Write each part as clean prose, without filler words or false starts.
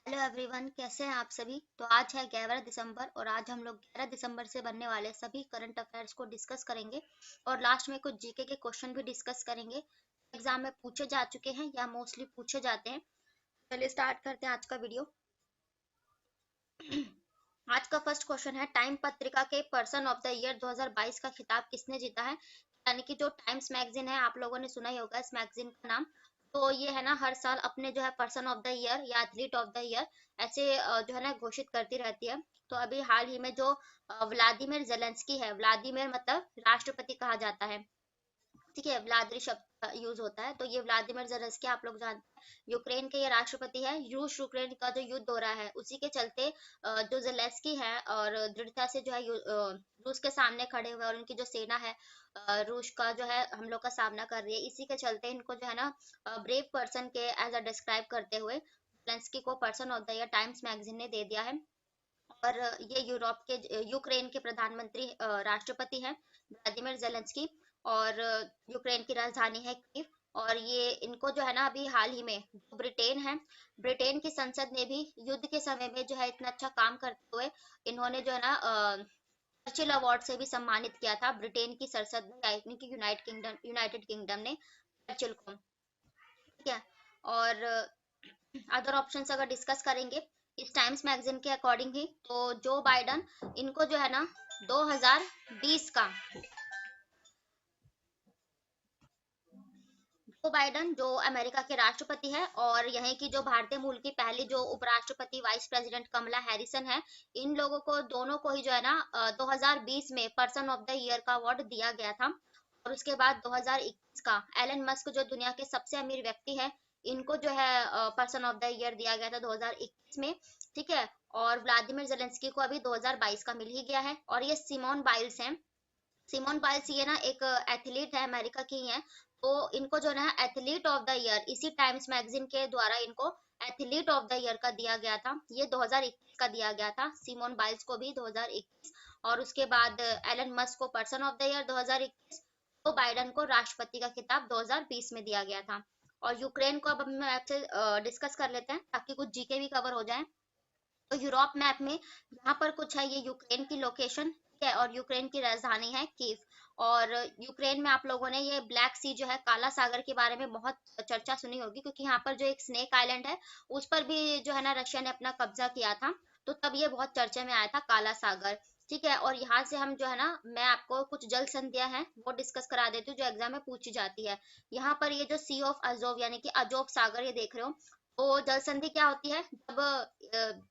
Hello everyone, कैसे हैं आप सभी। तो आज है 11 दिसंबर और आज हम लोग 11 दिसंबर से बनने वाले सभी करंट अफेयर्स को डिस्कस करेंगे और लास्ट में कुछ जीके के क्वेश्चन भी डिस्कस करेंगे। एग्जाम में पूछे जा चुके हैं या मोस्टली पूछे जाते हैं। चलिए स्टार्ट करते हैं आज का वीडियो। आज का फर्स्ट क्वेश्चन है, टाइम पत्रिका के पर्सन ऑफ द ईयर 2022 का खिताब किसने जीता है। यानी कि जो टाइम्स मैगजीन है, आप लोगों ने सुना ही होगा इस मैगजीन का नाम। तो ये है ना, हर साल अपने जो है पर्सन ऑफ द ईयर या एथलीट ऑफ द ईयर ऐसे जो है ना घोषित करती रहती है। तो अभी हाल ही में जो व्लादिमीर जेलेंस्की है, व्लादिमीर मतलब राष्ट्रपति कहा जाता है, ठीक है, व्लादिमीर शब्द यूज होता है। तो ये व्लादिमीर जेलेंस्की आप लोग जानते हैं, यूक्रेन के ये राष्ट्रपति है। रूस यूक्रेन का जो युद्ध हो रहा है उसी के चलते जो जेलेंस्की है और दृढ़ता से जो है रूस के सामने खड़े हुए और उनकी जो सेना है रूस का जो है हम लोग का सामना कर रही है। इसी के चलते इनको जो है ना ब्रेव पर्सन के एज अ डिस्क्राइब करते हुए जेलेंस्की को person of the year times magazine ने दे दिया है। और ये यूरोप के यूक्रेन के प्रधानमंत्री राष्ट्रपति हैं व्लादिमीर जेलेंस्की। और यूक्रेन की राजधानी है कीव। और ये इनको जो है ना अभी हाल ही में जो ब्रिटेन है, ब्रिटेन की संसद ने भी युद्ध के समय में जो है इतना अच्छा काम करते हुए इन्होंने जो है ना चर्चिल अवार्ड से भी सम्मानित किया था ब्रिटेन की संसद ने, यानी कि यूनाइटेड किंगडम ने चर्चिल को, ठीक है। और अदर ऑप्शंस अगर डिस्कस करेंगे इस टाइम्स मैगजीन के अकॉर्डिंग ही, तो जो बाइडन इनको जो है ना 2020 का, जो बाइडन जो अमेरिका के राष्ट्रपति है और यहीं की जो भारतीय मूल की पहली जो उपराष्ट्रपति वाइस प्रेसिडेंट कमला हैरिसन है, इन लोगों को दोनों को ही जो है ना 2020 में पर्सन ऑफ द ईयर का अवार्ड दिया गया था। और उसके बाद 2021 का एलन मस्क जो दुनिया के सबसे अमीर व्यक्ति है, इनको जो है पर्सन ऑफ द ईयर दिया गया था 2021 में, ठीक है। और व्लादिमीर जेलेंस्की को अभी 2022 का मिल ही गया है। और ये सिमोन बाइल्स हैं, सिमोन बाइल्स ये ना एक एथलीट है, अमेरिका की ही है। तो इनको जो है एथलीट ऑफ द ईयर इसी टाइम्स मैगजीन के द्वारा इनको एथलीट ऑफ द ईयर का दिया गया था। ये 2021 का दिया गया था सिमोन बाइल्स को भी 2021। और उसके बाद एलन मस्क को पर्सन ऑफ द ईयर 2021। तो बाइडन को राष्ट्रपति का खिताब 2020 में दिया गया था। और यूक्रेन को अब हम आपसे डिस्कस कर लेते हैं ताकि कुछ जीके भी कवर हो जाए। तो यूरोप मैप में यहाँ पर कुछ है, ये यूक्रेन की लोकेशन, ठीक है। और यूक्रेन की राजधानी है कीव। और यूक्रेन में आप लोगों ने ये ब्लैक सी जो है काला सागर के बारे में बहुत चर्चा सुनी होगी, क्योंकि यहाँ पर जो एक स्नेक आइलैंड है उस पर भी जो है ना रशिया ने अपना कब्जा किया था। तो तब ये बहुत चर्चा में आया था काला सागर, ठीक है। और यहाँ से हम जो है ना, मैं आपको कुछ जल संधियां हैं वो डिस्कस करा देती हूँ जो एग्जाम में पूछी जाती है। यहाँ पर ये जो सी ऑफ अजोव यानी कि अजोव सागर ये देख रहे हो, तो जल संधि क्या होती है, जब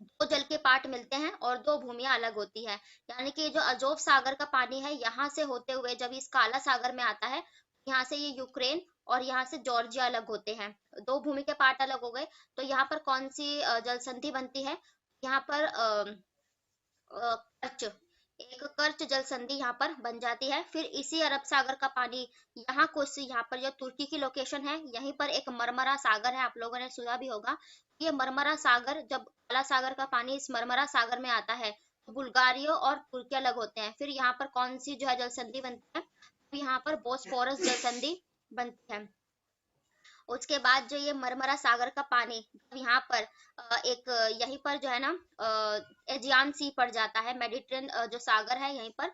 दो जल के पार्ट मिलते हैं और दो भूमियां अलग होती है। यानी कि जो अजोव सागर का पानी है यहाँ से होते हुए जब इस काला सागर में आता है, यहाँ से ये यूक्रेन और यहाँ से जॉर्जिया अलग होते हैं, दो भूमि के पार्ट अलग हो गए। तो यहाँ पर कौन सी जल संधि बनती है, यहाँ पर कर्च, एक कर्च जल संधि यहाँ पर बन जाती है। फिर इसी अरब सागर का पानी यहाँ कुछ, यहाँ पर जो तुर्की की लोकेशन है यहीं पर एक मरमरा सागर है, आप लोगों ने सुना भी होगा। ये मरमरा सागर, जब काला सागर का पानी इस मरमरा सागर में आता है तो बुल्गारिया और तुर्की अलग होते हैं। फिर यहाँ पर कौन सी जो है जल संधि बनती है, तो यहाँ पर बोस्फोरस जल संधि बनती है। उसके बाद जो ये मरमरा सागर का पानी यहाँ पर एक यहीं पर जो है ना एजियान सी पड़ जाता है, मेडिटेरेनियन जो सागर है यहीं पर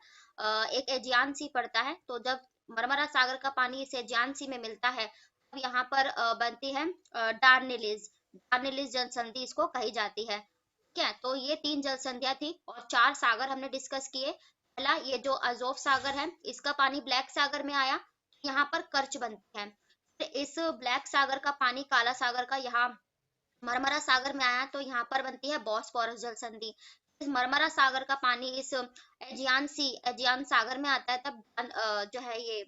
एक एजियान सी पड़ता है। तो जब मरमरा सागर का पानी इस एजियान सी में मिलता है तब यहाँ पर बनती है डार्नेलिस, डार्नेलिस जल संधि इसको कही जाती है, ठीक है। तो ये तीन जल संधियां थी और चार सागर हमने डिस्कस किए। पहला ये जो अजोव सागर है इसका पानी ब्लैक सागर में आया, यहाँ पर कर्च बनती है। इस ब्लैक सागर का पानी काला सागर का यहाँ मरमरा सागर में आया तो यहाँ पर बनती है बॉस्फोरस जल संधि। इस मरमरा सागर का पानी इस एजियान सागर में आता है तब जो है ये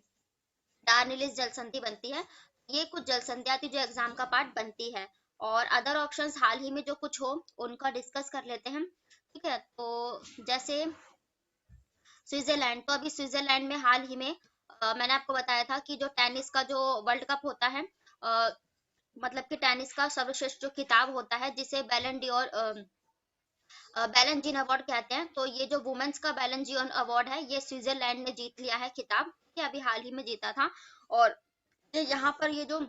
डार्निलिस जल संधि बनती है। ये कुछ जल संधियां थी जो एग्जाम का पार्ट बनती है। और अदर ऑप्शंस हाल ही में जो कुछ हो उनका डिस्कस कर लेते हैं, ठीक है। तो जैसे स्विट्जरलैंड, तो अभी स्विट्जरलैंड में हाल ही में मैंने आपको बताया था कि जो टेनिस का जो वर्ल्ड कप होता है, मतलब कि टेनिस का सर्वश्रेष्ठ जो खिताब होता है जिसे बैलन डी और बैलन अवार्ड कहते हैं, तो ये जो वुमेन्स का बैलन अवार्ड है ये स्विट्जरलैंड ने जीत लिया है खिताब, ये अभी हाल ही में जीता था। और ये यहाँ पर ये जो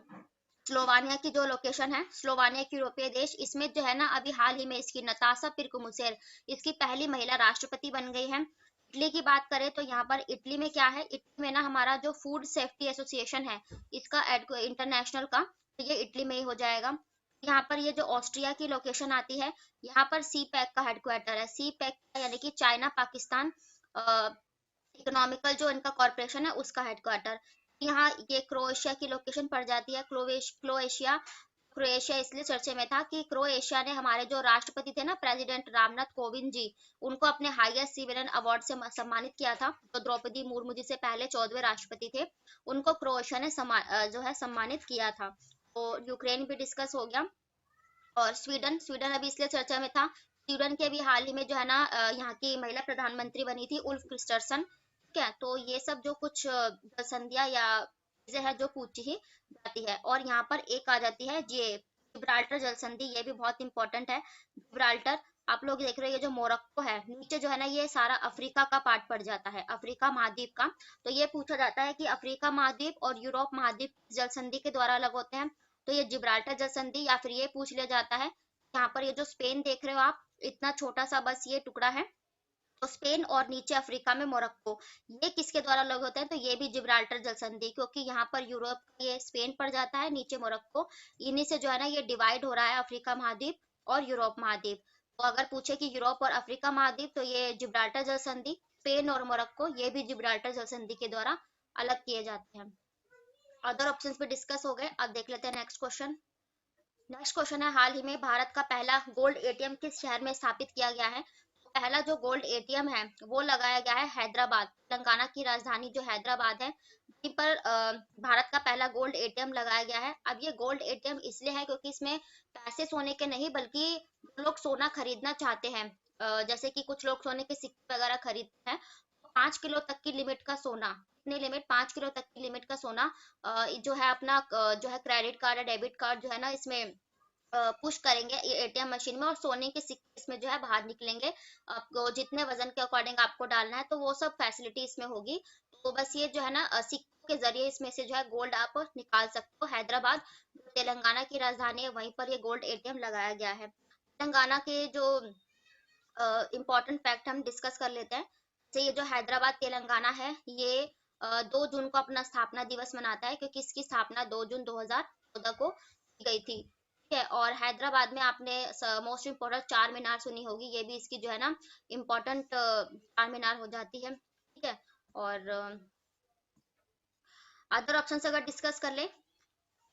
स्लोवानिया की जो लोकेशन है, स्लोवानिया की यूरोपीय देश, इसमें जो है ना अभी हाल ही में इसकी नताशा पिर्कमुसेर इसकी पहली महिला राष्ट्रपति बन गई है। इटली की बात करें तो यहाँ पर इटली में क्या है, इटली में ना हमारा जो फूड सेफ्टी एसोसिएशन है इसका इंटरनेशनल का, तो ये इटली में ही हो जाएगा। यहाँ पर ये जो ऑस्ट्रिया की लोकेशन आती है, यहाँ पर सी पैक का हेडक्वार्टर है, सी पैक यानी कि चाइना पाकिस्तान इकोनॉमिकल जो इनका कॉर्पोरेशन है उसका हेडक्वार्टर। यहाँ ये क्रोएशिया की लोकेशन पड़ जाती है, क्रोएशिया। क्रोएशिया इसलिए चर्चे में था कि क्रोएशिया ने हमारे जो राष्ट्रपति थे ना प्रेसिडेंट रामनाथ कोविंद जी, उनको अपने हाईएस्ट सिविलियन अवार्ड से सम्मानित किया था। तो द्रौपदी मुर्मू जी से पहले 14वें राष्ट्रपति थे, उनको क्रोएशिया ने जो है सम्मानित किया था। तो यूक्रेन भी डिस्कस हो गया। और स्वीडन, स्वीडन अभी इसलिए चर्चा में था, स्वीडन के अभी हाल ही में जो है ना यहाँ की महिला प्रधानमंत्री बनी थी उल्फ क्रिस्टर्सन। ठीक है, तो ये सब जो कुछ संधियां या चीजें हैं जो पूछी ही जाती है। और यहाँ पर एक आ जाती है ये जिब्राल्टर जल संधि, ये भी बहुत इंपॉर्टेंट है। जिब्राल्टर, आप लोग देख रहे हो ये जो मोरक्को है नीचे जो है ना ये सारा अफ्रीका का पार्ट पड़ जाता है, अफ्रीका महाद्वीप का। तो ये पूछा जाता है कि अफ्रीका महाद्वीप और यूरोप महाद्वीप जल संधि के द्वारा अलग होते हैं। तो ये जिब्राल्टर जल संधि, या फिर ये पूछ लिया जाता है यहाँ पर ये जो स्पेन देख रहे हो आप, इतना छोटा सा बस ये टुकड़ा है, तो स्पेन और नीचे अफ्रीका में मोरक्को, ये किसके द्वारा अलग होते हैं, तो ये भी जिब्राल्टर जल संधि, क्योंकि यहाँ पर यूरोप ये स्पेन पड़ जाता है, नीचे मोरक्को, इन्हीं से जो है ना ये डिवाइड हो रहा है अफ्रीका महाद्वीप और यूरोप महाद्वीप। तो अगर पूछे कि यूरोप और अफ्रीका महाद्वीप, तो ये जिब्राल्टर जल संधि, स्पेन और मोरक्को ये भी जिब्राल्टर जल संधि के द्वारा अलग किए जाते हैं। अदर ऑप्शंस भी डिस्कस हो गए, अब देख लेते हैं नेक्स्ट क्वेश्चन। नेक्स्ट क्वेश्चन है, हाल ही में भारत का पहला गोल्ड एटीएम किस शहर में स्थापित किया गया है। तो पहला जो गोल्ड एटीएम है वो लगाया गया है हैदराबाद, तेलंगाना की राजधानी जो हैदराबाद है वहीं पर भारत का पहला गोल्ड एटीएम लगाया गया है। अब ये गोल्ड एटीएम इसलिए है क्योंकि इसमें पैसे सोने के नहीं, बल्कि जो लोग सोना खरीदना चाहते हैं, जैसे कि कुछ लोग सोने के सिक्के वगैरह खरीदते हैं, 5 किलो तक की लिमिट का सोना, कितनी लिमिट, 5 किलो तक की लिमिट का सोना जो है अपना जो है क्रेडिट कार्ड या डेबिट कार्ड जो है ना इसमें पुश करेंगे ये एटीएम मशीन में, और सोने के सिक्के इसमें जो है बाहर निकलेंगे। आपको जितने वजन के अकॉर्डिंग आपको डालना है तो वो सब फैसिलिटी इसमें होगी। तो बस ये जो है ना सिक्कों के जरिए इसमें से जो है गोल्ड आप निकाल सकते हो। हैदराबाद जो तेलंगाना की राजधानी है वहीं पर ये गोल्ड एटीएम लगाया गया है। तेलंगाना के जो इम्पोर्टेंट फैक्ट हम डिस्कस कर लेते हैं। जैसे ये जो हैदराबाद तेलंगाना है ये 2 जून को अपना स्थापना दिवस मनाता है, क्योंकि इसकी स्थापना 2 जून 2014 को की गई थी। ठीक है, और हैदराबाद में आपने मोस्ट इम्पोर्टेंट चार मीनार सुनी होगी, ये भी इसकी जो है ना इम्पोर्टेंट चार मीनार हो जाती है। ठीक है, और अदर ऑप्शन अगर डिस्कस कर ले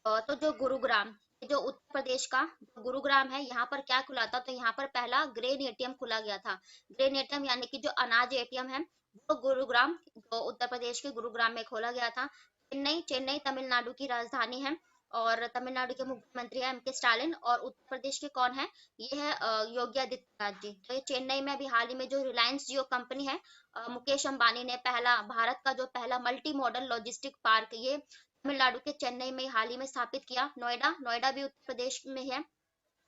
तो जो गुरुग्राम, जो उत्तर प्रदेश का जो गुरुग्राम है यहाँ पर क्या खुला था, तो यहाँ पर पहला ग्रेन एटीएम खुला गया था। ग्रेन एटीएम यानी कि जो अनाज एटीएम है वो गुरुग्राम, जो उत्तर प्रदेश के गुरुग्राम में खोला गया था। चेन्नई, चेन्नई तमिलनाडु की राजधानी है, और तमिलनाडु के मुख्यमंत्री है एम के स्टालिन, और उत्तर प्रदेश के कौन है, ये है योगी आदित्यनाथ जी। तो ये चेन्नई में अभी हाल ही में जो रिलायंस जियो कंपनी है, मुकेश अंबानी ने पहला भारत का जो पहला मल्टी मॉडल लॉजिस्टिक पार्क ये तमिलनाडु के चेन्नई में हाल ही में स्थापित किया। नोएडा, नोएडा भी उत्तर प्रदेश में है।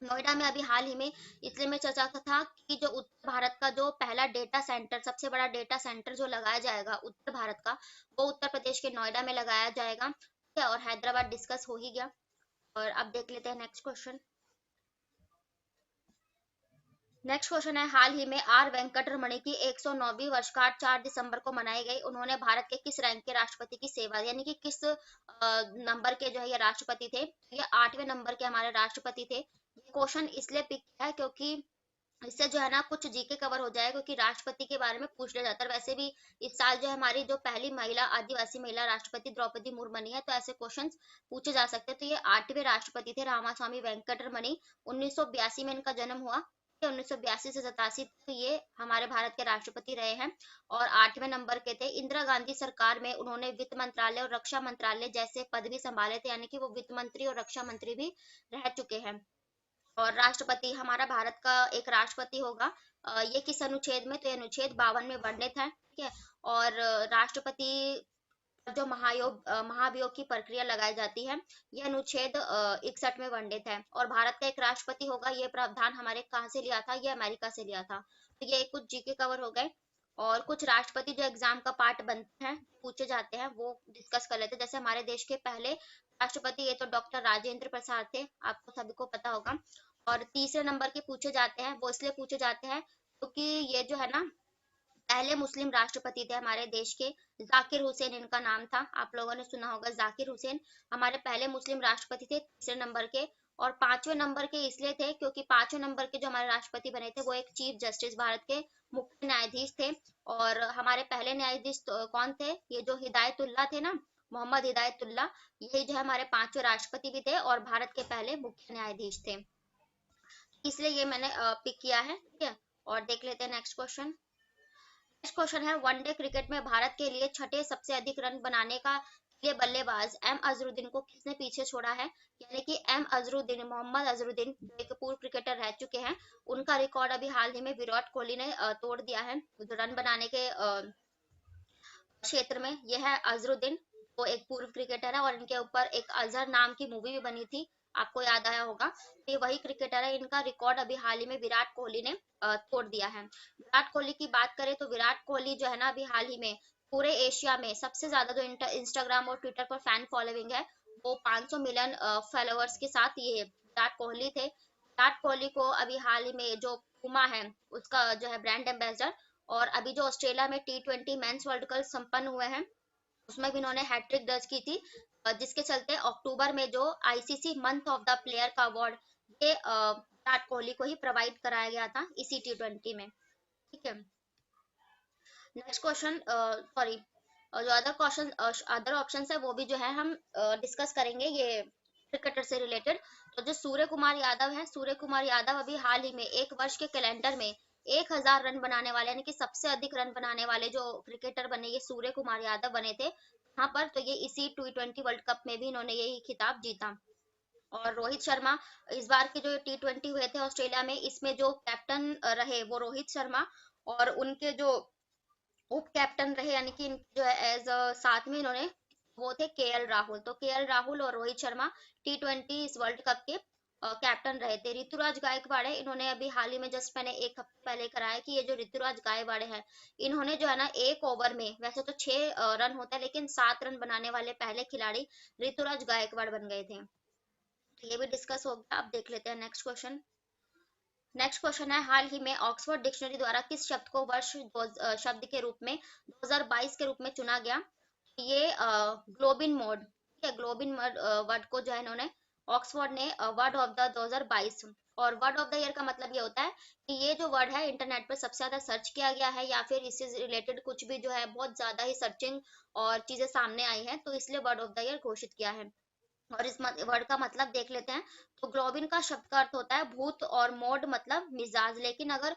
नोएडा में अभी हाल ही में इसलिए मैं चर्चा का था कि जो उत्तर भारत का जो पहला डेटा सेंटर, सबसे बड़ा डेटा सेंटर जो लगाया जाएगा उत्तर भारत का, वो उत्तर प्रदेश के नोएडा में लगाया जाएगा। ठीक है, और हैदराबाद डिस्कस हो ही गया। और अब देख लेते हैं नेक्स्ट क्वेश्चन। नेक्स्ट क्वेश्चन है, हाल ही में आर वेंकटरमणि की 109वीं वर्षगांठ 4 दिसंबर को मनाई गई। उन्होंने भारत के किस रैंक के राष्ट्रपति की सेवा, यानी कि किस नंबर के जो है ये राष्ट्रपति थे, ये 8वें नंबर के हमारे राष्ट्रपति थे। ये क्वेश्चन इसलिए पिक किया है क्योंकि इससे जो है ना कुछ जीके कवर हो जाए, क्योंकि राष्ट्रपति के बारे में पूछ लिया जाता है। वैसे भी इस साल जो है हमारी जो पहली महिला आदिवासी महिला राष्ट्रपति द्रौपदी मुर्मू बनी है, तो ऐसे क्वेश्चंस पूछे जा सकते हैं। तो ये 8वें राष्ट्रपति थे रामास्वामी वेंकटरमणि, 1982 में इनका जन्म हुआ। 1982 से 87 तक ये हमारे भारत के राष्ट्रपति रहे हैं, और 8वें नंबर के थे। इंदिरा गांधी सरकार में उन्होंने वित्त मंत्रालय और रक्षा मंत्रालय जैसे पद भी संभाले थे, यानी कि वो वित्त मंत्री और रक्षा मंत्री भी रह चुके हैं। और राष्ट्रपति, हमारा भारत का एक राष्ट्रपति होगा, ये किस अनुच्छेद में, तो ये अनुच्छेद 52 में वर्णित है। ठीक है, और राष्ट्रपति जो महाभियोग की प्रक्रिया लगाई जाती है, ये अनुच्छेद 61 में वर्णित है। और भारत का एक राष्ट्रपति होगा, ये प्रावधान हमारे कहाँ से लिया था, ये अमेरिका से लिया था। तो ये कुछ जीके कवर हो गए। और कुछ राष्ट्रपति जो एग्जाम का पार्ट बनते हैं, पूछे जाते हैं, वो डिस्कस कर लेते हैं। जैसे हमारे देश के पहले राष्ट्रपति ये तो डॉक्टर राजेंद्र प्रसाद थे, आपको सभी को पता होगा। और तीसरे नंबर के पूछे जाते हैं, वो इसलिए पूछे जाते हैं क्योंकि ये जो है ना पहले मुस्लिम राष्ट्रपति थे हमारे देश के। जाकिर हुसैन इनका नाम था, आप लोगों ने सुना होगा जाकिर हुसैन। हमारे पहले मुस्लिम राष्ट्रपति थे तीसरे नंबर के। और पांचवें नंबर के इसलिए थे क्योंकि पांचवें नंबर के जो हमारे राष्ट्रपति बने थे वो एक चीफ जस्टिस, भारत के मुख्य न्यायाधीश थे। और हमारे पहले न्यायाधीश कौन थे, ये जो हिदायतुल्ला थे ना, मोहम्मद हिदायतुल्ला, यही जो है हमारे पांचवें राष्ट्रपति भी थे और भारत के पहले मुख्य न्यायाधीश थे। इसलिए ये मैंने पिक किया है, ठीक है। और देख लेते हैं नेक्स्ट क्वेश्चन। नेक्स्ट क्वेश्चन है, वनडे क्रिकेट में भारत के लिए छठे सबसे अधिक रन बनाने का लिए बल्लेबाज एम अजरुद्दीन को किसने पीछे छोड़ा है। यानी कि एम अजरुद्दीन, मोहम्मद अजरुद्दीन जो एक पूर्व क्रिकेटर रह चुके हैं, उनका रिकॉर्ड अभी हाल ही में विराट कोहली ने तोड़ दिया है रन बनाने के क्षेत्र में। यह है अजरुद्दीन, वो एक पूर्व क्रिकेटर है और इनके ऊपर एक अजहर नाम की मूवी भी बनी थी, आपको याद आया होगा। तो ये वही क्रिकेटर है, इनका रिकॉर्ड अभी हाल ही में विराट कोहली ने तोड़ दिया है। विराट कोहली की बात करें तो विराट कोहली जो है ना अभी हाल ही में पूरे एशिया में सबसे ज्यादा जो इंस्टाग्राम और ट्विटर पर फैन फॉलोइंग है वो 500 मिलियन फॉलोअर्स के साथ ये विराट कोहली थे। विराट कोहली को अभी हाल ही में जो पुमा है उसका जो है ब्रांड एम्बेसडर, और अभी जो ऑस्ट्रेलिया में T20 मेंस वर्ल्ड कप संपन्न हुए हैं उसमें भी इन्होंने हैट्रिक दर्ज की थी, जिसके चलते अक्टूबर में जो ICC month of the player का अवार्ड ये विराट कोहली को ही प्रोवाइड कराया गया था इसी T20 में, ठीक है। नेक्स्ट क्वेश्चन, सॉरी, जो अदर क्वेश्चन अदर ऑप्शन है वो भी जो है हम डिस्कस करेंगे ये क्रिकेटर से रिलेटेड। तो जो सूर्य कुमार यादव है, सूर्य कुमार यादव अभी हाल ही में एक वर्ष के कैलेंडर में 1000 रन बनाने वाले यानी कि सबसे अधिक रन बनाने वाले जो क्रिकेटर बने ये सूर्य कुमार यादव बने थे यहाँ पर। तो ये इसी T20 वर्ल्ड कप में भी इन्होंने यही खिताब जीता। और रोहित शर्मा, इस बार के जो T20 हुए थे ऑस्ट्रेलिया में, इसमें जो कैप्टन रहे वो रोहित शर्मा, और उनके जो उप कैप्टन रहे यानी कि जो है एज साथ में इन्होंने वो थे केएल राहुल। तो केएल राहुल और रोहित शर्मा T20 इस वर्ल्ड कप के कैप्टन रहे थे। ऋतुराज गायकवाड़ है, इन्होंने अभी हाल ही में जस्ट मैंने एक हफ्ते पहले कराया कि ये जो ऋतुराज गायकवाड़ है इन्होंने जो है ना एक ओवर में वैसे तो 6 रन होता है लेकिन 7 रन बनाने वाले पहले खिलाड़ी ऋतुराज गायकवाड़ बन गए थे। तो ये भी डिस्कस हो गया। अब देख लेते हैं नेक्स्ट क्वेश्चन। नेक्स्ट क्वेश्चन है, हाल ही में ऑक्सफोर्ड डिक्शनरी द्वारा किस शब्द को शब्द के रूप में 2022 के रूप में चुना गया। ये ग्लोबिन मोड, ठीक है, ग्लोबिन वर्ड को जो है इन्होंने ऑक्सफोर्ड ने वर्ड ऑफ द 2022। और वर्ड ऑफ द ईयर का मतलब ये होता है कि ये जो वर्ड है इंटरनेट पर सबसे ज्यादा सर्च किया गया है या फिर इससे रिलेटेड कुछ भी जो है बहुत ज्यादा ही सर्चिंग और चीजें सामने आई हैं तो इसलिए वर्ड ऑफ द ईयर घोषित किया है। और इस वर्ड का मतलब देख लेते हैं। तो ग्लोबिन का शब्द का अर्थ होता है भूत और मोड मतलब मिजाज, लेकिन अगर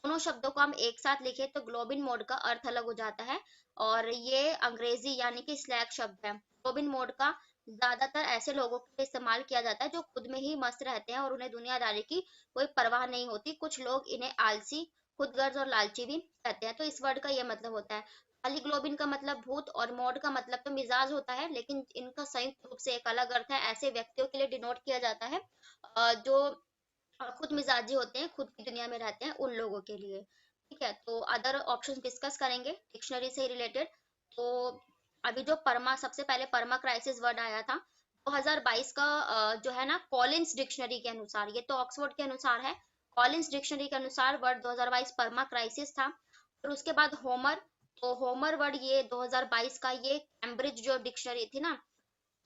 दोनों शब्दों को हम एक साथ लिखें तो ग्लोबिन मोड का अर्थ अलग हो जाता है। और ये अंग्रेजी यानी कि स्लैग शब्द है। ग्लोबिन मोड का ज्यादातर ऐसे लोगों के लिए इस्तेमाल किया जाता है जो खुद में ही मस्त रहते हैं और उन्हें दुनियादारी की कोई परवाह नहीं होती। कुछ लोग इन्हें आलसी, खुदगर्ज और लालची भी कहते हैं। तो इस वर्ड का ये मतलब होता है। पॉलीग्लोबिन का मतलब भूत और मोड का मतलब तो मिजाज होता है, लेकिन इनका संयुक्त रूप से एक अलग अर्थ है। ऐसे व्यक्तियों के लिए डिनोट किया जाता है जो खुद मिजाजी होते हैं, खुद की दुनिया में रहते हैं, उन लोगों के लिए, ठीक है। तो अदर ऑप्शन डिस्कस करेंगे डिक्शनरी से रिलेटेड। तो अभी जो परमा, सबसे पहले परमा क्राइसिस वर्ड आया था 2022 का जो है ना कॉलिंस डिक्शनरी के अनुसार, ये तो ऑक्सफोर्ड के अनुसार है, कॉलिंस डिक्शनरी के अनुसार वर्ड 2022 परमा क्राइसिस था। और उसके बाद होमर, तो होमर वर्ड ये 2022 का ये कैम्ब्रिज जो डिक्शनरी थी ना,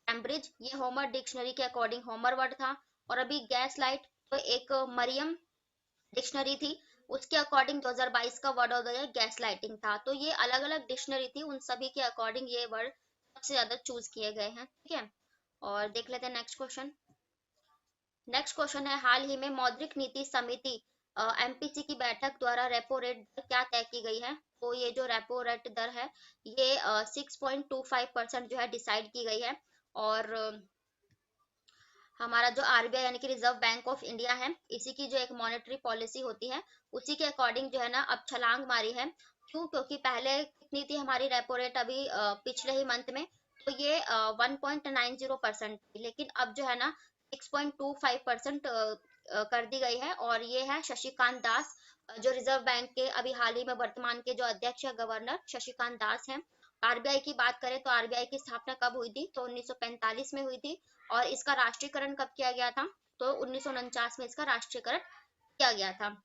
कैम्ब्रिज, ये होमर डिक्शनरी के अकॉर्डिंग होमर वर्ड था। और अभी गैस लाइट तो एक मरियम डिक्शनरी थी, उसके अकॉर्डिंग 2022 का word of the year gas lighting था। तो ये अलग अलग डिक्शनरी थी, उन सभी के अकॉर्डिंग ये वर्ड सबसे ज्यादा चूज किए गए हैं, ठीक है। और देख लेते हैं नेक्स्ट क्वेश्चन। नेक्स्ट क्वेश्चन है, हाल ही में मौद्रिक नीति समिति एमपीसी की बैठक द्वारा रेपो रेट दर क्या तय की गई है। तो ये जो रेपो रेट दर है ये 6.25% जो है डिसाइड की गई है। और हमारा जो आरबीआई यानी कि रिजर्व बैंक ऑफ इंडिया है, इसी की जो एक मॉनेटरी पॉलिसी होती है उसी के अकॉर्डिंग जो है ना अब छलांग मारी है। क्यों, क्योंकि पहले कितनी थी हमारी रेपो रेट अभी पिछले ही मंथ में, तो ये 1.90% थी, लेकिन अब जो है ना 6.25% कर दी गई है। और ये है शशिकांत दास, जो रिजर्व बैंक के अभी हाल ही में वर्तमान के जो अध्यक्ष है गवर्नर शशिकांत दास हैं। आरबीआई की बात करें तो आरबीआई की स्थापना कब हुई थी, तो 1945 में हुई थी। और इसका राष्ट्रीयकरण कब किया गया था, तो 1949 में इसका राष्ट्रीयकरण किया गया था।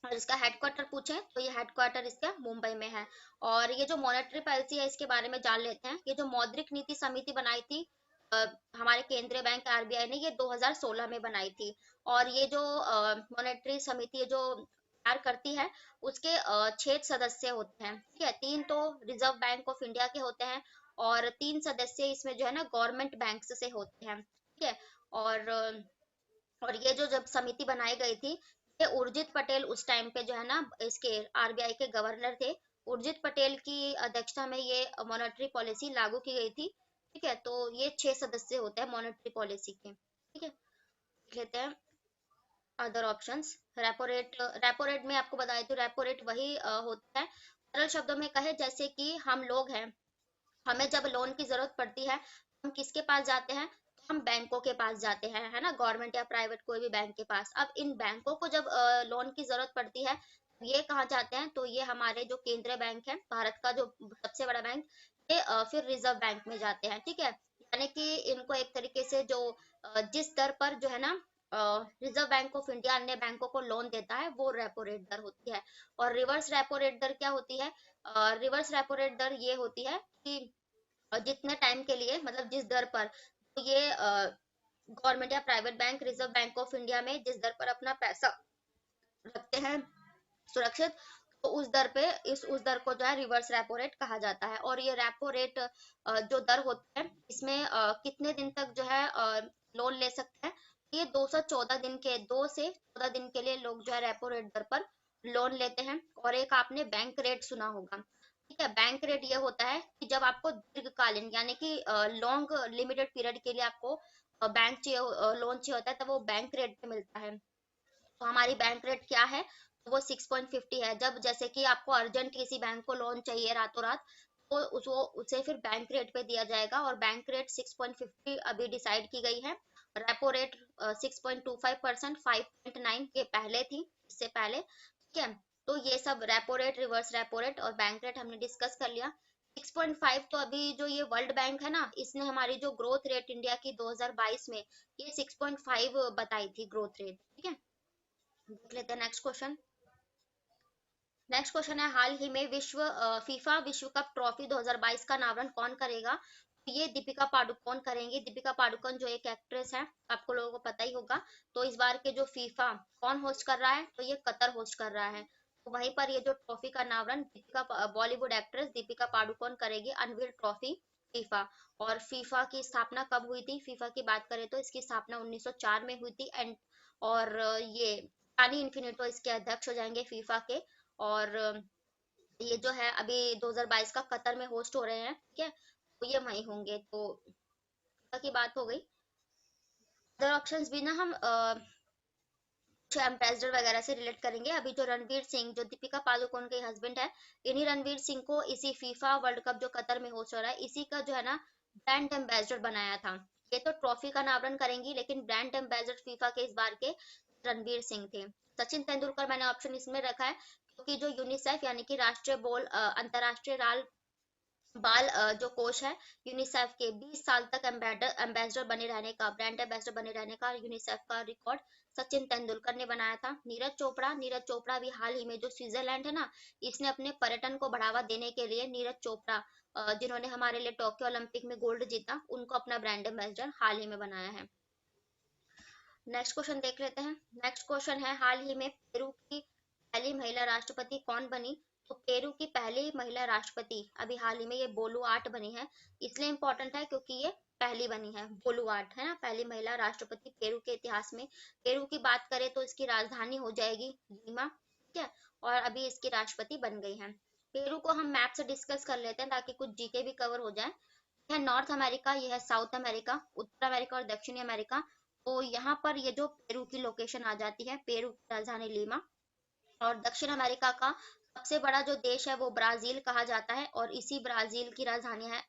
और इसका हेडक्वार्टर पूछे तो ये हेडक्वार्टर इसका मुंबई में है। और ये जो मॉनेटरी पॉलिसी है इसके बारे में जान लेते हैं। ये जो मौद्रिक नीति समिति बनाई थी अ, हमारे केंद्रीय बैंक आरबीआई ने, ये 2016 में बनाई थी। और ये जो मॉनेटरी समिति है जो तैयार करती है, उसके 6 सदस्य होते हैं, ठीक है। 3 तो रिजर्व बैंक ऑफ इंडिया के होते हैं, और 3 सदस्य इसमें जो है ना गवर्नमेंट बैंक से होते हैं, ठीक है। और और ये जो जब समिति बनाई गई थी, ये उर्जित पटेल उस टाइम पे जो है ना इसके आरबीआई के गवर्नर थे। उर्जित पटेल की अध्यक्षता में ये मॉनेटरी पॉलिसी लागू की गई थी, ठीक है। तो ये 6 सदस्य होते हैं मॉनेटरी पॉलिसी के, ठीक है। देख लेते हैं अदर ऑप्शंस। रेपो रेट में आपको बताया तो रेपो रेट वही होता है। सरल शब्दों में कहे जैसे कि हम लोग हैं, हमें जब लोन की जरूरत पड़ती है, हम किसके पास जाते हैं, तो हम बैंकों के पास जाते हैं, है ना, गवर्नमेंट या प्राइवेट कोई भी बैंक के पास। अब इन बैंकों को जब लोन की जरूरत पड़ती है, ये कहाँ जाते हैं, तो ये हमारे जो केंद्रीय बैंक है, भारत का जो सबसे बड़ा बैंक, ये फिर रिजर्व बैंक में जाते हैं, ठीक है। यानी कि इनको एक तरीके से जो जिस दर पर जो है ना रिजर्व बैंक ऑफ इंडिया अन्य बैंकों को लोन देता है, वो रेपो रेट दर होती है। और रिवर्स रेपो रेट दर क्या होती है, रिवर्स रेपो रेट दर ये होती है कि जितने टाइम के लिए, मतलब जिस दर पर, तो ये गवर्नमेंट या private bank reserve bank of India में जिस दर पर अपना पैसा रखते हैं सुरक्षित, तो उस दर पे उस दर को जो है रिवर्स रेपो रेट कहा जाता है। और ये रेपो रेट जो दर होता है, इसमें कितने दिन तक जो है लोन ले सकते हैं, ये 2 से 14 दिन के लिए लोग जो है रेपो रेट दर पर लोन लेते हैं। और एक आपने बैंक रेट सुना होगा, ठीक है। बैंक रेट ये होता है कि जब आपको दीर्घकालीन यानी कि लॉन्ग लिमिटेड पीरियड के लिए आपको बैंक चाहिए, लोन चाहिए होता है, तब वो बैंक रेट पे मिलता है। तो हमारी बैंक रेट क्या है, तो वो 6.50 है। जब जैसे कि आपको अर्जेंट किसी बैंक को लोन चाहिए रातों रात, तो उसे फिर बैंक रेट पे दिया जाएगा। और बैंक रेट 6.50 अभी डिसाइड की गई है। रेपो रेट 6.25%, 5.9 के पहले थी, इससे पहले, ठीक है। तो ये सब repo rate, reverse repo rate और बैंक रेट हमने डिस्कस कर लिया। 6.5 तो अभी जो ये वर्ल्ड बैंक है ना, इसने हमारी जो ग्रोथ रेट इंडिया की 2022 में, ये 6.5 बताई थी ग्रोथ रेट, ठीक है। देख लेते हैं नेक्स्ट क्वेश्चन। नेक्स्ट क्वेश्चन है, हाल ही में फीफा विश्व कप ट्रॉफी 2022 का अनावरण कौन करेगा, तो ये दीपिका पादुकोण करेंगी। दीपिका पादुकोण जो एक एक्ट्रेस है, आपको लोगों को पता ही होगा। तो इस बार के जो फीफा कौन होस्ट कर रहा है, तो ये कतर होस्ट कर रहा है। तो वहीं पर ये जो ट्रॉफी का अनावरण दीपिका बॉलीवुड एक्ट्रेस दीपिका पादुकोण करेगी, अनवील ट्रॉफी फीफा। और फीफा की स्थापना कब हुई थी, फीफा की बात करें तो इसकी स्थापना 1904 में हुई थी। एंड और ये पानी इन्फिनिटो इसके अध्यक्ष हो जाएंगे फीफा के। और ये जो है अभी 2022 का कतर में होस्ट हो रहे हैं, ठीक है। तो ये वही होंगे। तो फीफा की बात हो गई। अदर ऑप्शंस भी ना हम कुछ एम्बेसडर वगैरह से रिलेट करेंगे। अभी जो रणवीर सिंह, जो दीपिका पादुकोण के हस्बैंड है, इन्हीं रणवीर सिंह को इसी फीफा वर्ल्ड कप जो कतर में होस्ट हो रहा है, इसी का जो है ना ब्रांड एम्बेसडर बनाया था। ये तो ट्रॉफी का अनावरण करेंगी, लेकिन ब्रांड एम्बेसडर फीफा के इस बार के रणवीर सिंह थे। सचिन तेंदुलकर मैंने ऑप्शन इसमें रखा है, क्योंकि जो यूनिसेफ यानी कि राष्ट्रीय अंतरराष्ट्रीय बाल जो कोष है यूनिसेफ के, 20 साल तक एम्बेसडर बने रहने का, ब्रांड एम्बेसडर बने रहने का यूनिसेफ का रिकॉर्ड सचिन तेंदुलकर ने बनाया था। नीरज चोपड़ा भी हाल ही में, जो स्विट्जरलैंड है ना, इसने अपने पर्यटन को बढ़ावा देने के लिए नीरज चोपड़ा, जिन्होंने हमारे लिए टोक्यो ओलंपिक में गोल्ड जीता, उनको अपना ब्रांड एम्बेसडर हाल ही में बनाया है। नेक्स्ट क्वेश्चन देख लेते हैं। नेक्स्ट क्वेश्चन है, हाल ही में पेरू की पहली महिला राष्ट्रपति कौन बनी, तो पेरू की पहली महिला राष्ट्रपति अभी हाल ही में ये बोलुआर्ट बनी है। इसलिए इंपॉर्टेंट है क्योंकि ये पहली बनी है, बोलुआर्ट है ना, पहली महिला राष्ट्रपति पेरू के इतिहास में। पेरू की बात करें तो इसकी राजधानी हो जाएगी लीमा, ठीक है। और अभी इसकी राष्ट्रपति बन गई है। पेरू को हम मैप से डिस्कस कर लेते हैं ताकि कुछ जीके भी कवर हो जाए। यह नॉर्थ अमेरिका, यह है साउथ अमेरिका, उत्तर अमेरिका और दक्षिणी अमेरिका। तो यहाँ पर ये जो पेरू की लोकेशन आ जाती है, पेरू की राजधानी लीमा। और दक्षिण अमेरिका का सबसे बड़ा जो देश है वो ब्राजील कहा जाता है, और इसी ब्राजील की राजधानी है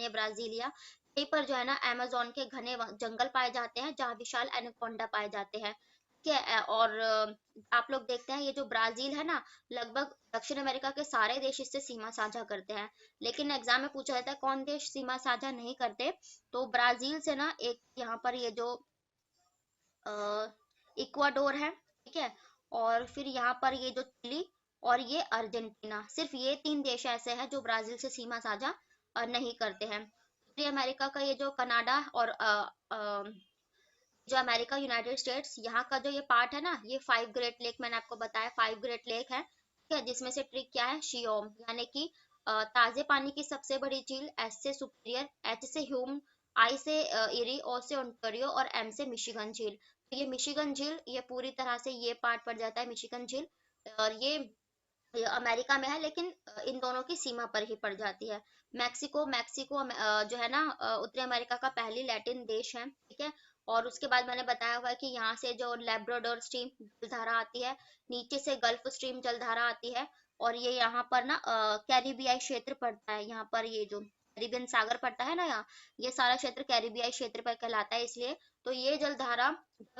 ब्राजीलिया। यहीं पर जो है ना अमेज़न के घने जंगल पाए जाते हैं, जहाँ विशाल एनाकोंडा पाए जाते हैं। ठीक है। और आप लोग देखते हैं ये जो ब्राजील है ना, लगभग दक्षिण अमेरिका के सारे देश इससे सीमा साझा करते हैं। लेकिन एग्जाम में पूछा जाता है कौन देश सीमा साझा नहीं करते, तो ब्राजील से ना एक यहाँ पर ये जो इक्वाडोर है, ठीक है, और फिर यहाँ पर ये जो चिली और ये अर्जेंटीना, सिर्फ ये 3 देश ऐसे हैं जो ब्राजील से सीमा साझा नहीं करते हैं। उत्तरी अमेरिका का ये जो कनाडा और जो अमेरिका यूनाइटेड स्टेट्स, यहाँ का जो ये पार्ट है ना, ये 5 ग्रेट लेक, मैंने आपको बताया 5 ग्रेट लेक है, ठीक है, जिसमें से ट्रिक क्या है, शियोम, यानी कि ताजे पानी की सबसे बड़ी झील, एस से सुपीरियर, एच से ह्यूम, आई से इरी, ओ से ओंटारियो और एम से मिशिगन झील। तो ये मिशिगन झील ये पूरी तरह से ये पार्ट पड़ जाता है मिशिगन झील, और ये अमेरिका में है, लेकिन इन दोनों की सीमा पर ही पड़ जाती है। मैक्सिको मैक्सिको जो है ना उत्तरी अमेरिका का पहली लैटिन देश है, ठीक है। और उसके बाद मैंने बताया हुआ है कि यहाँ से जो लेब्राडोर स्ट्रीम जलधारा आती है, नीचे से गल्फ स्ट्रीम जलधारा आती है, और ये यहाँ पर ना कैरिबियाई क्षेत्र पड़ता है, यहाँ पर ये जो कैरिबियन सागर पड़ता है ना यहाँ, ये सारा क्षेत्र कैरिबियाई क्षेत्र पर कहलाता है, इसलिए तो ये जलधारा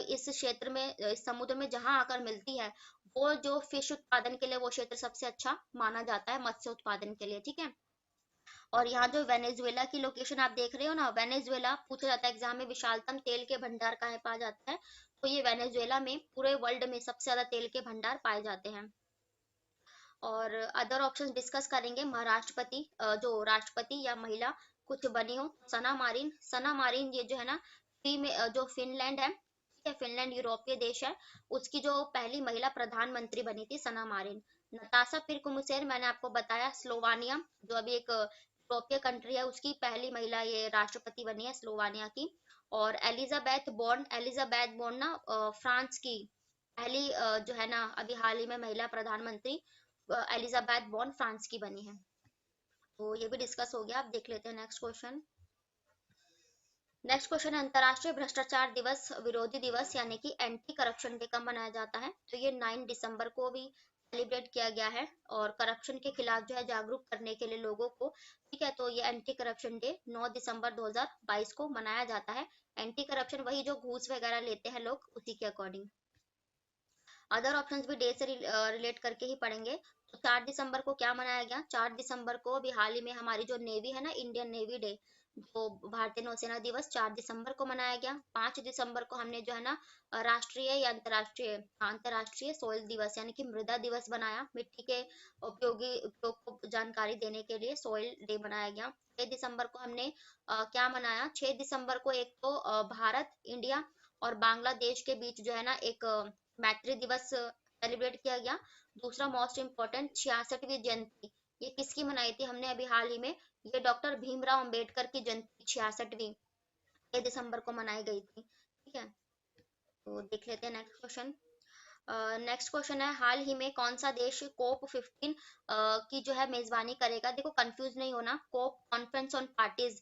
इस क्षेत्र में इस समुद्र में जहां आकर मिलती है, वो जो फिश उत्पादन के लिए वो क्षेत्र सबसे अच्छा माना जाता है, मत्स्य उत्पादन के लिए, ठीक है। और यहाँ जो वेनेजुएला की लोकेशन आप देख रहे हो ना, वेनेजुएला पूछा जाता है एग्जाम में, विशालतम तेल के भंडार कहाँ पाया जाता है, तो ये वेनेजुएला में पूरे वर्ल्ड में सबसे ज्यादा तेल के भंडार पाए जाते हैं। और अदर ऑप्शंस डिस्कस करेंगे। महाराष्ट्रपति जो राष्ट्रपति या महिला कुछ बनी हो, सना मारिन, सना मारिन ये जो है ना जो फिनलैंड है, ठीक है, फिनलैंड यूरोपीय देश है, उसकी जो पहली महिला प्रधानमंत्री बनी थी सना मारिन। नताशा पिरकुमुसेर मैंने आपको बताया, स्लोवानिया जो अभी एक यूरोपीय कंट्री है, उसकी पहली महिला ये राष्ट्रपति बनी है स्लोवानिया की। और एलिजाबेथ बोर्न ना फ्रांस की पहली जो है ना अभी हाल ही में महिला प्रधानमंत्री एलिजाबेथ बॉर्न फ्रांस की बनी है। तो ये भी डिस्कस हो गया। आप देख लेते हैं नेक्स्ट क्वेश्चन। नेक्स्ट क्वेश्चन है अंतरराष्ट्रीय भ्रष्टाचार दिवस विरोधी दिवस यानी कि एंटी करप्शन डे कब मनाया जाता है, तो ये 9 दिसंबर को भी सेलिब्रेट किया गया है, और करप्शन के खिलाफ जो है जागरूक करने के लिए लोगों को, ठीक है, तो ये एंटी करप्शन डे 9 दिसंबर 2022 को मनाया जाता है। एंटी करप्शन वही जो घूस वगैरह लेते हैं लोग, उसी के अकॉर्डिंग। अदर ऑप्शंस भी डे से रिलेट करके ही पढ़ेंगे। तो 4 दिसंबर को क्या मनाया गया, 4 दिसंबर को अभी हाल ही में हमारी जो नेवी है ना, इंडियन नेवी डे, जो भारतीय नौसेना दिवस 4 दिसंबर को मनाया गया। 5 दिसंबर को हमने जो है ना राष्ट्रीय या अंतरराष्ट्रीय सोइल दिवस यानी कि मृदा दिवस बनाया, मिट्टी के उपयोग को जानकारी देने के लिए सोइल डे बनाया गया। 6 दिसंबर को हमने क्या मनाया, 6 दिसंबर को एक तो भारत इंडिया और बांग्लादेश के बीच जो है ना एक मैत्री दिवस सेलिब्रेट किया गया। दूसरा मोस्ट इम्पोर्टेंट 66वीं जयंती, ये किसकी मनाई थी हमने अभी हाल ही में, ये डॉक्टर भीमराव अंबेडकर की जयंती 66वीं 6 दिसंबर को मनाई गई थी, ठीक है। तो देख लेते हैं नेक्स्ट क्वेश्चन। नेक्स्ट क्वेश्चन है हाल ही में कौन सा देश कोप 15 की जो है मेजबानी करेगा। देखो कंफ्यूज नहीं होना, कोप कॉन्फ्रेंस ऑन पार्टीज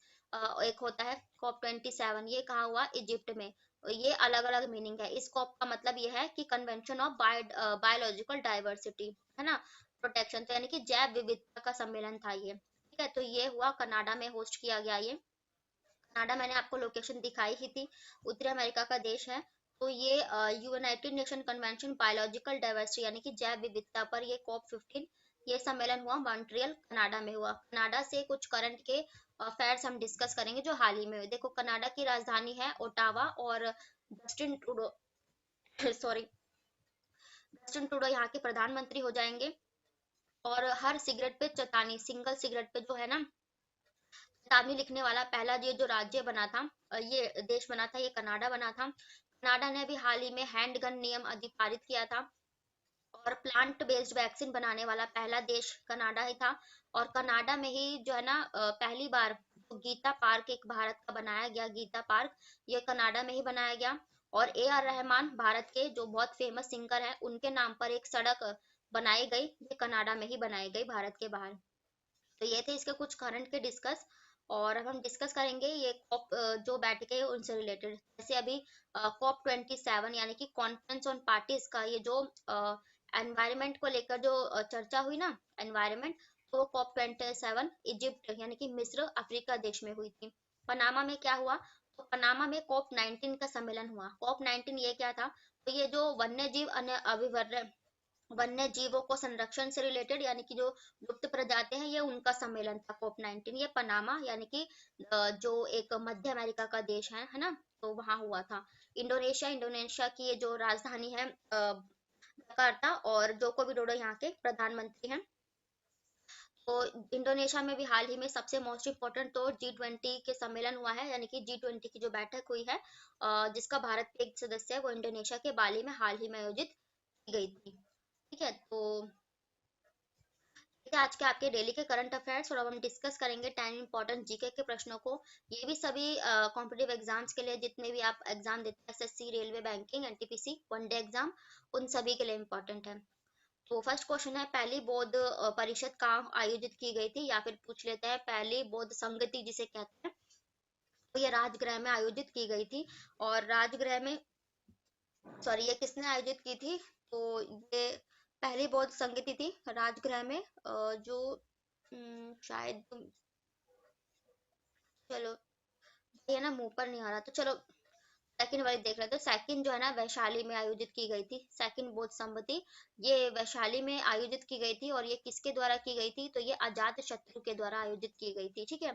एक होता है, कोप 27 ये कहाँ हुआ, इजिप्ट में। ये अलग अलग मीनिंग है, इस कोप का मतलब ये है कि कन्वेंशन ऑफ बायोलॉजिकल डाइवर्सिटी, है ना, प्रोटेक्शन, तो यानी कि जैव विविधता का सम्मेलन था ये, ठीक है। तो ये हुआ कनाडा में होस्ट किया गया ये। कनाडा मैंने आपको लोकेशन दिखाई ही थी, उत्तरी अमेरिका का देश है। तो ये United nation convention biological diversity यानी कि जैव विविधता पर ये कॉप 15 ये सम्मेलन हुआ, मॉन्ट्रियल कनाडा में हुआ। कनाडा से कुछ करंट के अफेयर्स हम डिस्कस करेंगे जो हाल ही में हुए। देखो कनाडा की राजधानी है ओटावा, और Justin Trudeau sorry Justin Trudeau यहाँ के प्रधानमंत्री हो जाएंगे। और हर सिगरेट पे चेतावनी, सिंगल सिगरेट पे जो है ना चेतावनी लिखने वाला पहला ये जो राज्य बना था, ये देश बना था, ये कनाडा बना था। कनाडा ने अभी हाल ही में हैंड गन नियम अधिकारित किया था, और प्लांट बेस्ड वैक्सीन बनाने वाला पहला देश कनाडा ही था। और कनाडा में ही जो है ना पहली बार जो गीता पार्क एक भारत का बनाया गया, गीता पार्क ये कनाडा में ही बनाया गया। और ए आर रहमान भारत के जो बहुत फेमस सिंगर है, उनके नाम पर एक सड़क बनाई गई, ये कनाडा में ही बनाई गई भारत के बाहर। तो ये थे इसके कुछ करंट के डिस्कस। और अब हम डिस्कस करेंगे ये कॉप जो बैठके है उनसे रिलेटेड, जैसे अभी कॉप 27 यानी कि कॉन्फ्रेंस ऑन पार्टीज का ये जो एनवायरमेंट को लेकर जो चर्चा हुई ना, एनवायरमेंट, तो कॉप 27 इजिप्ट यानी कि मिस्र अफ्रीका देश में हुई थी। पनामा में क्या हुआ, तो पनामा में कॉप 19 का सम्मेलन हुआ। कॉप 19 ये क्या था? तो ये जो वन्य जीव अभिवर्य वन्य जीवों को संरक्षण से रिलेटेड, यानी कि जो लुप्त प्रजातियां हैं, ये उनका सम्मेलन था कॉप 19। ये पनामा यानी कि जो एक मध्य अमेरिका का देश है ना, तो वहां हुआ था। इंडोनेशिया की ये जो राजधानी है जकार्ता, और जोको विडोडो यहाँ के प्रधानमंत्री हैं। तो इंडोनेशिया में भी हाल ही में सबसे मोस्ट इम्पोर्टेंट तो G20 के सम्मेलन हुआ है, यानी कि G20 की जो बैठक हुई है, जिसका भारत के एक सदस्य है, वो इंडोनेशिया के बाली में हाल ही में आयोजित की गई थी। ठीक है, तो ये आज के आपके डेली के करंट अफेयर्स, और अब हम डिस्कस करेंगे 10 इंपॉर्टेंट जीके के प्रश्नों को। ये भी सभी कॉम्पिटिटिव एग्जाम्स के लिए, जितने भी आप एग्जाम देते हैं, SSC, railway, banking, NTPC, one day exam, उन सभी के लिए इम्पोर्टेंट है। तो फर्स्ट क्वेश्चन है, पहली बौद्ध परिषद कहाँ आयोजित की गई थी, या फिर पूछ लेते हैं पहली बौद्ध संगति जिसे कहते हैं, तो ये राजगृह में आयोजित की गई थी। और राजगृह में, सॉरी, ये किसने आयोजित की थी? तो ये पहली बौद्ध संगति थी राजगृह में, जो शायद, चलो ये ना मुंह पर नहीं आ रहा, तो चलो सेकंड वाली देख रहे, तो सेकंड जो है ना वैशाली में आयोजित की गई थी। सेकंड बौद्ध संमति ये वैशाली में आयोजित की गई थी, और ये किसके द्वारा की गई थी? तो ये अजात शत्रु के द्वारा आयोजित की गई थी। ठीक है,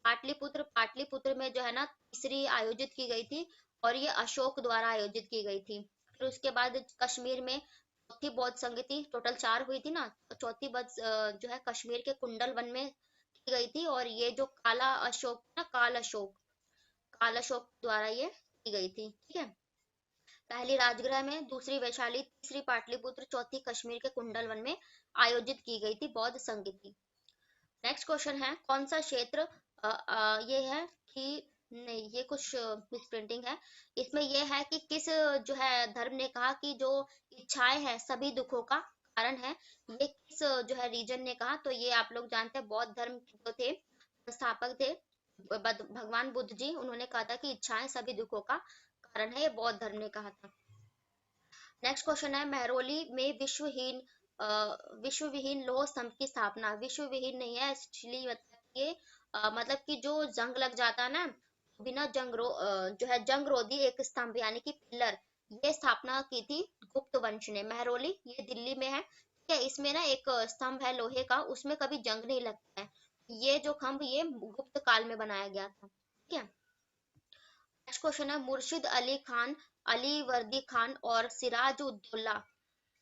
पाटलिपुत्र में जो है ना तीसरी आयोजित की गई थी, और ये अशोक द्वारा आयोजित की गई थी। फिर उसके बाद कश्मीर में चौथी बौद्ध संगति, टोटल 4 हुई थी ना, तो चौथी बौद्ध जो है कश्मीर के कुंडल वन में की गई थी, और ये जो काला अशोक ना, काल अशोक द्वारा ये की गई थी। ठीक है, पहली राजगृह में, दूसरी वैशाली, तीसरी पाटलिपुत्र, चौथी कश्मीर के कुंडल वन में आयोजित की गई थी बौद्ध संगति। नेक्स्ट क्वेश्चन है, कौन सा क्षेत्र, ये है कि, नहीं ये कुछ मिसप्रिंटिंग है, इसमें ये है कि किस जो है धर्म ने कहा कि जो इच्छाएं हैं सभी दुखों का कारण है, ये किस जो है रीजन ने कहा? तो ये आप लोग जानते हैं, बौद्ध धर्म जो थे संस्थापक थे भगवान बुद्ध जी, उन्होंने कहा था कि इच्छाएं सभी दुखों का कारण है, ये बौद्ध धर्म ने कहा था। नेक्स्ट क्वेश्चन है, महरौली में विश्व विहीन लौह स्तंभ की स्थापना, विश्व विहीन नहीं है एक्चुअली, मतलब ये मतलब कि जो जंग लग जाता है ना, बिना जो है जंगरोधी एक स्तंभ यानी कि पिलर, ये स्थापना की थी गुप्त वंश ने। महरौली ये दिल्ली में है। ठीक है, इसमें ना एक स्तंभ है लोहे का, उसमें कभी जंग नहीं लगता है। ये जो खंभ ये गुप्त काल में बनाया गया था। ठीक है, नेक्स्ट क्वेश्चन है, मुर्शिद अली खान, अली वर्दी खान और सिराजुद्दौला,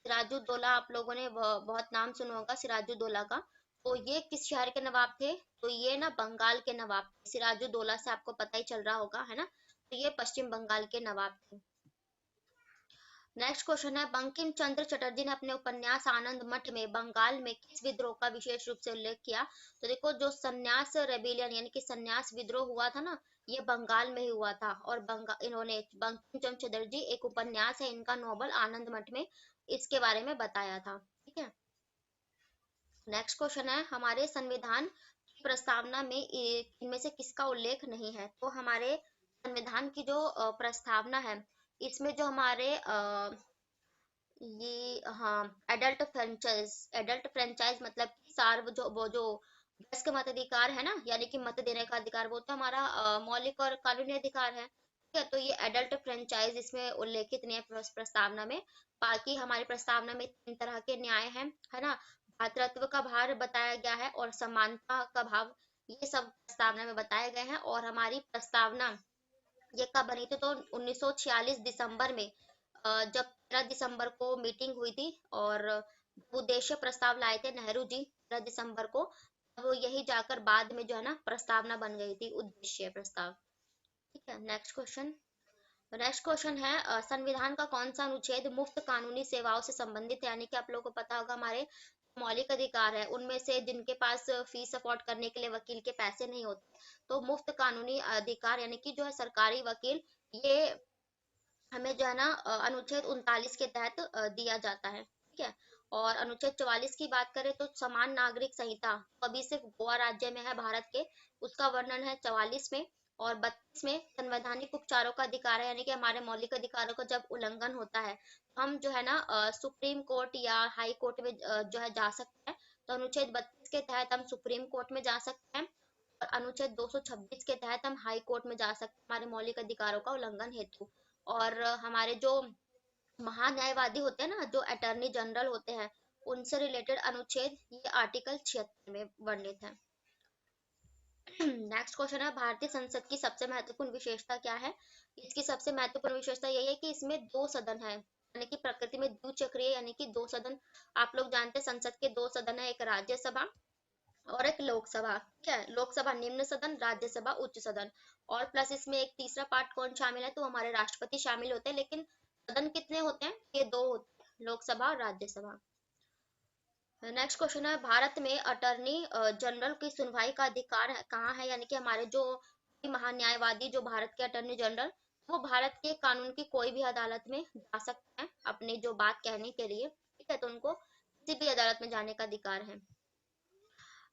सिराजुद्दौला आप लोगों ने बहुत नाम सुना होगा सिराजुद्दौला का, तो ये किस शहर के नवाब थे? तो ये ना बंगाल के नवाब थे। सिराजुद्दौला से आपको पता ही चल रहा होगा, है ना, तो ये पश्चिम बंगाल के नवाब थे। नेक्स्ट क्वेश्चन है, बंकिम चंद्र चटर्जी ने अपने उपन्यास आनंद मठ में बंगाल में किस विद्रोह का विशेष रूप से उल्लेख किया? तो देखो, जो संन्यास रेबिलियन यानी कि संन्यास विद्रोह हुआ था ना, ये बंगाल में ही हुआ था, और इन्होंने, बंकिम चंद्र चटर्जी, एक उपन्यास है इनका नोबल आनंद मठ में, इसके बारे में बताया था। ठीक है, नेक्स्ट क्वेश्चन है, हमारे संविधान की प्रस्तावना में इनमें से किसका उल्लेख नहीं है? तो हमारे संविधान की जो प्रस्तावना है, इसमें जो हमारे ये, हाँ, एडल्ट फ्रेंचाइज मतलब कि सार्व जो वो जो वयस्क मताधिकार है ना, यानी कि मत देने का अधिकार, वो तो हमारा मौलिक और कानूनी अधिकार है। ठीक है, तो ये एडल्ट फ्रेंचाइज इसमें उल्लेखित नहीं है प्रस्तावना में। बाकी हमारी प्रस्तावना में 3 तरह के न्याय हैं, है ना, भ्रातृत्व का भार बताया गया है, और समानता का भाव, ये सब प्रस्तावना में बताए गए हैं। और हमारी प्रस्तावना ये कब बनी थी? तो 1946 दिसंबर में, जब 13 दिसंबर को मीटिंग हुई थी, और उद्देश्य प्रस्ताव लाए थे नेहरू जी 13 दिसंबर को, अब यही जाकर बाद में जो है ना प्रस्तावना बन गई थी, उद्देश्य प्रस्ताव। ठीक है, नेक्स्ट क्वेश्चन है, संविधान का कौन सा अनुच्छेद मुफ्त कानूनी सेवाओं से संबंधित है? यानी कि आप लोगों को पता होगा, हमारे मौलिक अधिकार है उनमें से, जिनके पास फीस अफोर्ड करने के लिए वकील के पैसे नहीं होते, तो मुफ्त कानूनी अधिकार यानी कि जो है सरकारी वकील, ये हमें जो है ना अनुच्छेद 39 के तहत दिया जाता है। ठीक है, और अनुच्छेद 44 की बात करें तो समान नागरिक संहिता, तो अभी सिर्फ गोवा राज्य में है भारत के, उसका वर्णन है 44 में। और 32 में संवैधानिक उपचारों का अधिकार है, यानी कि हमारे मौलिक अधिकारों का जब उल्लंघन होता है, हम जो है ना सुप्रीम कोर्ट या हाई कोर्ट में जो है जा सकते हैं। तो अनुच्छेद 32 के तहत हम सुप्रीम कोर्ट में जा सकते हैं। और अनुच्छेद 226 के तहत हम हाई कोर्ट में जा सकते हैं हमारे मौलिक अधिकारों का उल्लंघन हेतु। और हमारे जो महान्यायवादी होते हैं ना, जो अटॉर्नी जनरल होते हैं, उनसे रिलेटेड अनुच्छेद ये आर्टिकल 76 में वर्णित है। नेक्स्ट क्वेश्चन है, भारतीय संसद की सबसे महत्वपूर्ण विशेषता क्या है? इसकी सबसे महत्वपूर्ण विशेषता यही है कि इसमें दो सदन है, यानी कि प्रकृति में द्विचक्रीय, यानी कि दो सदन। आप लोग जानते हैं संसद के दो सदन है, एक राज्यसभा और एक लोकसभा। ठीक है, लोकसभा निम्न सदन, राज्यसभा उच्च सदन। और प्लस इसमें एक तीसरा पार्ट कौन शामिल है, तो हमारे राष्ट्रपति शामिल होते हैं। लेकिन सदन कितने होते हैं? ये दो होते हैं, लोकसभा और राज्यसभा। नेक्स्ट क्वेश्चन है, भारत में अटॉर्नी जनरल की सुनवाई का अधिकार कहाँ है? यानी कि हमारे जो महान्यायवादी, जो भारत के अटॉर्नी जनरल, वो भारत के कानून की कोई भी अदालत में जा सकते हैं अपनी जो बात कहने के लिए। ठीक है, तो उनको किसी भी अदालत में जाने का अधिकार है।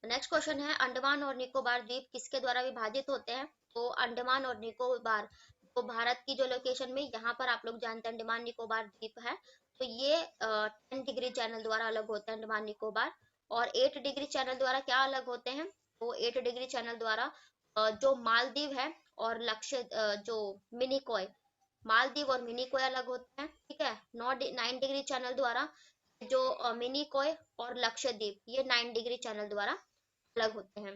नेक्स्ट क्वेश्चन है, अंडमान और निकोबार द्वीप किसके द्वारा विभाजित होते हैं? तो अंडमान और निकोबार, तो भारत की जो लोकेशन में यहाँ पर आप लोग जानते हैं अंडमान निकोबार द्वीप है, तो ये 10 डिग्री चैनल द्वारा अलग होते हैं अंडमान निकोबार। और 8 डिग्री चैनल द्वारा क्या अलग होते हैं? तो 8 डिग्री चैनल द्वारा जो मालदीव है और जो मिनिकॉय, मालदीव और मिनिकॉय अलग होते हैं। ठीक है, 9 डिग्री चैनल द्वारा जो मिनिकॉय और लक्षद्वीप, ये 9 डिग्री चैनल द्वारा अलग होते हैं।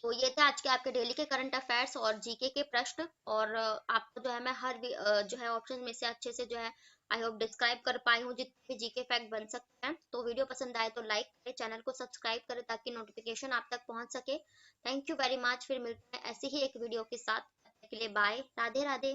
तो ये थे आज के आपके डेली के करंट अफेयर्स और जीके के प्रश्न। और आपको जो है मैं हर जो है ऑप्शन में से अच्छे से जो है आई होप डिस्क्राइब कर पाई हूँ जितने भी जीके फैक्ट बन सकते हैं। तो वीडियो पसंद आए तो लाइक करें, चैनल को सब्सक्राइब करें ताकि नोटिफिकेशन आप तक पहुंच सके। थैंक यू वेरी मच, फिर मिलते हैं ऐसे ही एक वीडियो के साथ। तब तक के लिए बाय, राधे राधे।